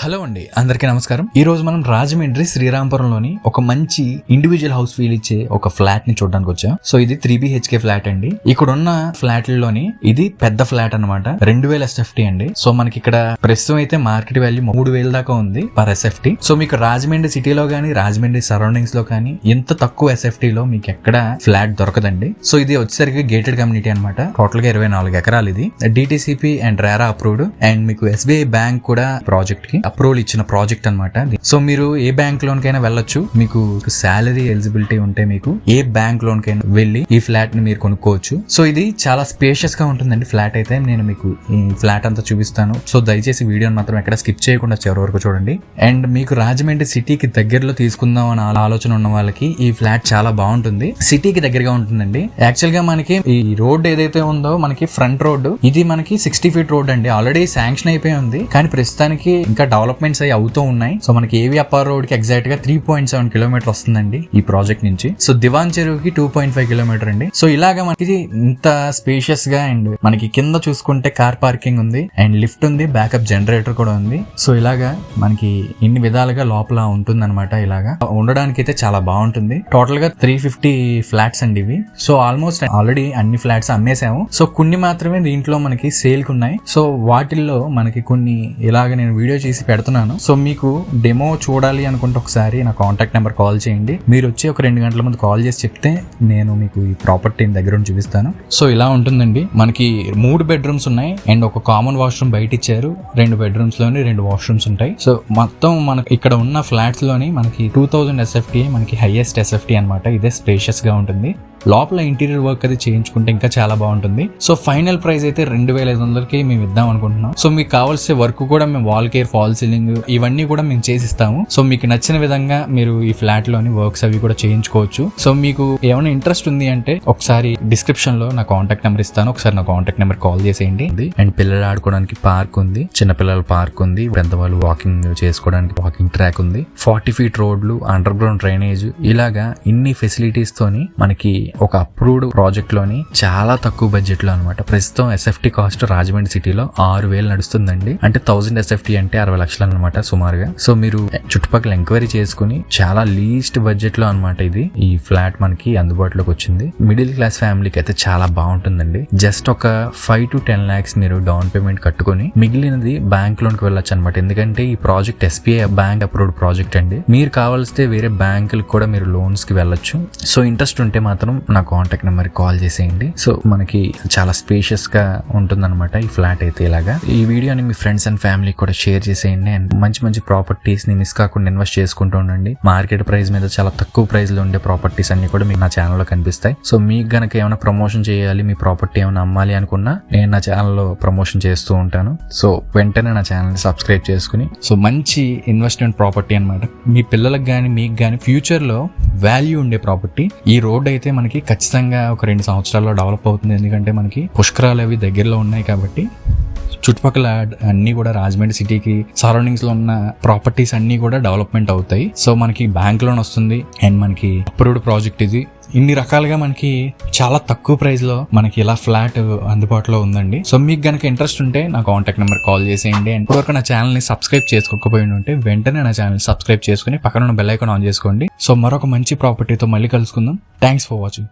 Hello అండి, అందరికీ నమస్కారం. ఈ రోజు మనం రాజమండ్రి శ్రీరాంపురంలోని ఒక మంచి ఇండివిజువల్ హౌస్ ఫీల్ ఇచ్చే ఒక ఫ్లాట్ ని చూడడానికి వచ్చాం. సో ఇది 3 BHK ఫ్లాట్ అండి. ఇక్కడ ఉన్న ఫ్లాట్లలోని ఇది పెద్ద ఫ్లాట్ అన్నమాట. 2000 SFT అండి. సో మనకి ఇక్కడ ప్రస్తుతం అయితే మార్కెట్ వాల్యూ 3000 దాకా ఉంది పర్ SFT. సో మీకు రాజమండ్రి సిటీలో గానీ రాజమండ్రి సరౌండింగ్స్ లో కానీ ఎంత తక్కువ SFT లో మీకు ఎక్కడ ఫ్లాట్ దొరకదండి. సో ఇది వచ్చేసరికి గేటెడ్ కమ్యూనిటీ అనమాట. టోటల్ గా 24 ఎకరాలు. ఇది DTCP and RERA approved and మీకు SBI బ్యాంక్ కూడా ప్రాజెక్ట్ కి అప్రూవల్ ఇచ్చిన ప్రాజెక్ట్ అనమాట. సో మీరు ఏ బ్యాంక్ లోన్ కైనా వెళ్ళొచ్చు. మీకు శాలరీ ఎలిజిబిలిటీ ఉంటే మీకు ఏ బ్యాంక్ లోన్ కైనా వెళ్ళి ఈ ఫ్లాట్ ని మీరు కొనుక్కోవచ్చు. సో ఇది చాలా స్పేషియస్ గా ఉంటుందండి ఫ్లాట్ అయితే. నేను మీకు ఈ ఫ్లాట్ అంతా చూపిస్తాను. సో దయచేసి వీడియోని మాత్రం ఎక్కడ స్కిప్ చేయకుండా చివరి వరకు చూడండి. అండ్ మీకు రాజమండ్రి సిటీకి దగ్గరలో తీసుకుందాం అనే ఆలోచన ఉన్న వాళ్ళకి ఈ ఫ్లాట్ చాలా బాగుంటుంది. సిటీకి దగ్గరగా ఉంటుందండి. యాక్చువల్ గా మనకి ఈ రోడ్ ఏదైతే ఉందో మనకి ఫ్రంట్ రోడ్ ఇది మనకి 60 feet రోడ్ అండి. ఆల్రెడీ శాంక్షన్ అయిపోయి ఉంది. కానీ ప్రస్తుతానికి ఇంకా డెవలప్మెంట్స్ అవి అవుతూ ఉన్నాయి. సో మనకి ఏవి అప్పార్ రోడ్ కి ఎగ్జాక్ట్ గా 3.7 కిలోమీటర్ వస్తుందండి ఈ ప్రాజెక్ట్ నుంచి. సో దివాన్ చెరువుకి 2.5 కిలోమీటర్ అండి. సో ఇలాగా మనకి ఇంత స్పేషియస్ గా అండ్ మనకి కింద చూసుకుంటే కార్ పార్కింగ్ ఉంది అండ్ లిఫ్ట్ ఉంది, బ్యాకప్ జనరేటర్ కూడా ఉంది. సో ఇలాగా మనకి ఇన్ని విధాలుగా లోపల ఉంటుంది అనమాట. ఇలాగా ఉండడానికి అయితే చాలా బాగుంటుంది. టోటల్ గా 350 ఫ్లాట్స్ అండి ఇవి. సో ఆల్మోస్ట్ ఆల్రెడీ అన్ని ఫ్లాట్స్ అమ్మేసాము. సో కొన్ని మాత్రమే దీంట్లో మనకి సేల్ కు ఉన్నాయి. సో వాటిల్లో మనకి కొన్ని ఇలాగ నేను వీడియో చేసి పెడుతున్నాను. సో మీకు డెమో చూడాలి అనుకుంటే ఒకసారి నా కాంటాక్ట్ నెంబర్ కాల్ చేయండి. మీరు వచ్చి ఒక 2 గంటల ముందు కాల్ చేసి చెప్తే నేను మీకు ఈ ప్రాపర్టీని దగ్గర ఉండి చూపిస్తాను. సో ఇలా ఉంటుందండి. మనకి 3 బెడ్రూమ్స్ ఉన్నాయి అండ్ ఒక కామన్ వాష్రూమ్ బయట ఇచ్చారు. 2 బెడ్రూమ్స్ లోని 2 వాష్రూమ్స్ ఉంటాయి. సో మొత్తం మనకి ఇక్కడ ఉన్న ఫ్లాట్స్ లోని మనకి 2000 SFT మనకి హైయెస్ట్ SFT అనమాట. ఇదే స్పేషియస్ గా ఉంటుంది. లోపల ఇంటీరియర్ వర్క్ అది చేయించుకుంటే ఇంకా చాలా బాగుంటుంది. సో ఫైనల్ ప్రైస్ అయితే 2500కి మేము ఇద్దాం అనుకుంటున్నాం. సో మీకు కావాల్సిన వర్క్ కూడా మేము వాల్ కేర్, ఫాల్ సీలింగ్ ఇవన్నీ కూడా మేము చేసిస్తాము. సో మీకు నచ్చిన విధంగా మీరు ఈ ఫ్లాట్ లోని వర్క్స్ అవి కూడా చేయించుకోవచ్చు. సో మీకు ఏమైనా ఇంట్రెస్ట్ ఉంది అంటే ఒకసారి డిస్క్రిప్షన్ లో నా కాంటాక్ట్ నెంబర్ ఇస్తాను. ఒకసారి నా కాంటాక్ట్ నెంబర్ కాల్ చేసేయండి. అండ్ పిల్లలు ఆడుకోవడానికి పార్క్ ఉంది, చిన్నపిల్లల పార్క్ ఉంది, పెద్దవాళ్ళు వాకింగ్ చేసుకోవడానికి వాకింగ్ ట్రాక్ ఉంది, 40 feet రోడ్లు, అండర్ గ్రౌండ్ డ్రైనేజ్, ఇలాగా ఇన్ని ఫెసిలిటీస్ తోని మనకి ఒక అప్రూవ్డ్ ప్రాజెక్ట్ లోని చాలా తక్కువ బడ్జెట్ లో అనమాట. ప్రస్తుతం SFT కాస్ట్ రాజమండ్రి సిటీలో 6000 నడుస్తుందండి. అంటే 1000 SFT అంటే 60 లక్షలు అనమాట సుమారుగా. సో మీరు చుట్టుపక్కల ఎంక్వైరీ చేసుకుని చాలా లీస్ట్ బడ్జెట్ లో అనమాట ఇది ఈ ఫ్లాట్ మనకి అందుబాటులోకి వచ్చింది. మిడిల్ క్లాస్ ఫ్యామిలీకి అయితే చాలా బాగుంటుందండి. జస్ట్ ఒక 5 to 10 lakhs మీరు డౌన్ పేమెంట్ కట్టుకుని మిగిలినది బ్యాంక్ లోన్ కి వెళ్ళొచ్చు అనమాట. ఎందుకంటే ఈ project SBI bank approved project అండి. మీరు కావాల్స్తే వేరే బ్యాంకులకు కూడా మీరు లోన్స్ కి వెళ్ళొచ్చు. సో ఇంట్రెస్ట్ ఉంటే మాత్రం నా కాంటాక్ట్ నెంబర్ కాల్ చేసేయండి. సో మనకి చాలా స్పేషియస్ గా ఉంటుందన్నమాట ఈ ఫ్లాట్ అయితే. ఇలాగా ఈ వీడియోని మీ ఫ్రెండ్స్ అండ్ ఫ్యామిలీ కూడా షేర్ చేసేయండి. అండ్ మంచి మంచి ప్రాపర్టీస్ ని మిస్ కాకుండా ఇన్వెస్ట్ చేసుకుంటూ ఉండండి. మార్కెట్ ప్రైస్ మీద చాలా తక్కువ ప్రైస్ లో ఉండే ప్రాపర్టీస్ అన్ని కూడా మీకు నా ఛానల్లో కనిపిస్తాయి. సో మీకు గనక ఏమైనా ప్రమోషన్ చేయాలి, మీ ప్రాపర్టీ ఏమైనా అమ్మాలి అనుకున్నా నేను నా ఛానల్లో ప్రమోషన్ చేస్తూ ఉంటాను. సో వెంటనే నా ఛానల్ సబ్స్క్రైబ్ చేసుకుని, సో మంచి ఇన్వెస్ట్మెంట్ ప్రాపర్టీ అనమాట. మీ పిల్లలకు గానీ మీకు గానీ ఫ్యూచర్ లో వాల్యూ ఉండే ప్రాపర్టీ. ఈ రోడ్ అయితే మనకి ఖచ్చితంగా ఒక 2 సంవత్సరాల్లో డెవలప్ అవుతుంది. ఎందుకంటే మనకి పుష్కరాలు అవి దగ్గరలో ఉన్నాయి కాబట్టి చుట్టుపక్కల అన్ని కూడా రాజమండ్రి సిటీకి సరౌండింగ్స్ లో ఉన్న ప్రాపర్టీస్ అన్ని కూడా డెవలప్మెంట్ అవుతాయి. సో మనకి బ్యాంక్ లోన్ వస్తుంది అండ్ మనకి అప్రూవ్డ్ ప్రాజెక్ట్ ఇది. ఇన్ని రకాలుగా మనకి చాలా తక్కువ ప్రైస్ లో మనకి ఇలా ఫ్లాట్ అందుబాటులో ఉందండి. సో మీకు గనక ఇంట్రెస్ట్ ఉంటే నా కాంటాక్ట్ నెంబర్ కాల్ చేసేయండి. అండ్ ఇప్పటివరకు నా ఛానల్ ని సబ్స్క్రైబ్ చేసుకోకపోయి ఉంటే వెంటనే నా ఛానల్ సబ్స్క్రైబ్ చేసుకుని పక్కన ఉన్న బెల్ ఐకాన్ ఆన్ చేసుకోండి. సో మరొక మంచి ప్రాపర్టీతో మళ్ళీ కలుసుకుందాం. Thanks for watching.